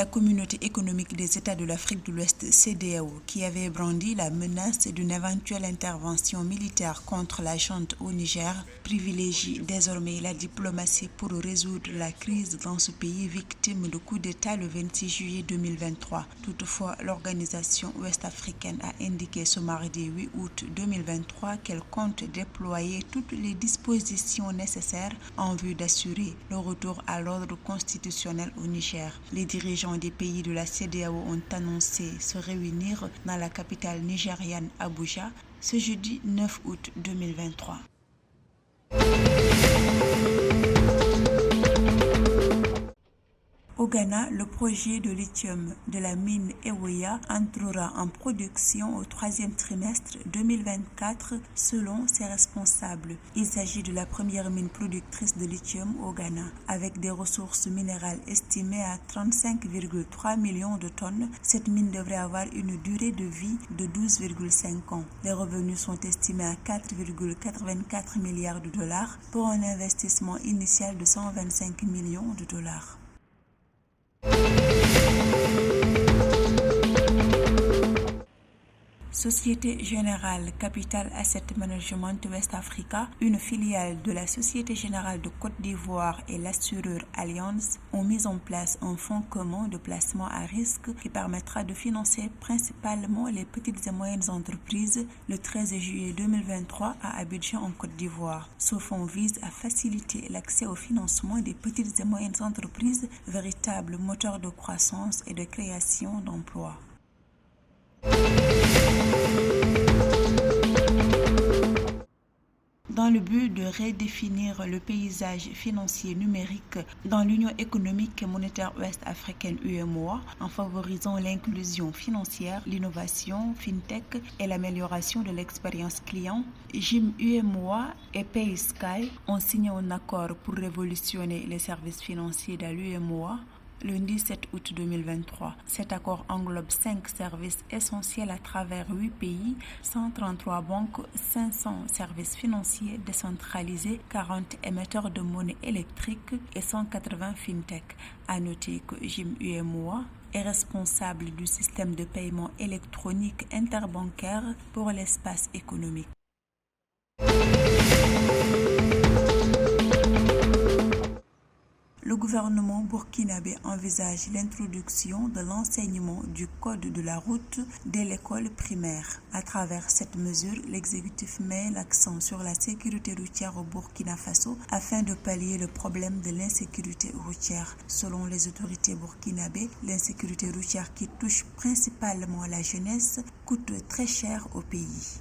la communauté économique des États de l'Afrique de l'Ouest CEDEAO, qui avait brandi la menace d'une éventuelle intervention militaire contre la junte au Niger, privilégie désormais la diplomatie pour résoudre la crise dans ce pays victime de coup d'État le 26 juillet 2023. Toutefois, l'organisation ouest-africaine a indiqué ce mardi 8 août 2023 qu'elle compte déployer toutes les dispositions nécessaires en vue d'assurer le retour à l'ordre constitutionnel au Niger. Les dirigeants des pays de la CEDEAO ont annoncé se réunir dans la capitale nigériane Abuja ce jeudi 9 août 2023. Au Ghana, le projet de lithium de la mine Ewoya entrera en production au troisième trimestre 2024 selon ses responsables. Il s'agit de la première mine productrice de lithium au Ghana. Avec des ressources minérales estimées à 35,3 millions de tonnes, cette mine devrait avoir une durée de vie de 12,5 ans. Les revenus sont estimés à 4,84 milliards de dollars pour un investissement initial de 125 millions de dollars. Société Générale Capital Asset Management West Africa, une filiale de la Société Générale de Côte d'Ivoire et l'assureur Allianz ont mis en place un fonds commun de placement à risque qui permettra de financer principalement les petites et moyennes entreprises le 13 juillet 2023 à Abidjan en Côte d'Ivoire. Ce fonds vise à faciliter l'accès au financement des petites et moyennes entreprises, véritables moteurs de croissance et de création d'emplois. Dans le but de redéfinir le paysage financier numérique dans l'Union économique et monétaire ouest-africaine UEMOA, en favorisant l'inclusion financière, l'innovation, fintech et l'amélioration de l'expérience client, GIM UEMOA et PaySky ont signé un accord pour révolutionner les services financiers de l'UEMOA lundi 7 août 2023. Cet accord englobe 5 services essentiels à travers 8 pays, 133 banques, 500 services financiers décentralisés, 40 émetteurs de monnaie électrique et 180 fintech. À noter que GIM UEMOA est responsable du système de paiement électronique interbancaire pour l'espace économique. Le gouvernement burkinabé envisage l'introduction de l'enseignement du code de la route dès l'école primaire. À travers cette mesure, l'exécutif met l'accent sur la sécurité routière au Burkina Faso afin de pallier le problème de l'insécurité routière. Selon les autorités burkinabées, l'insécurité routière qui touche principalement la jeunesse coûte très cher au pays.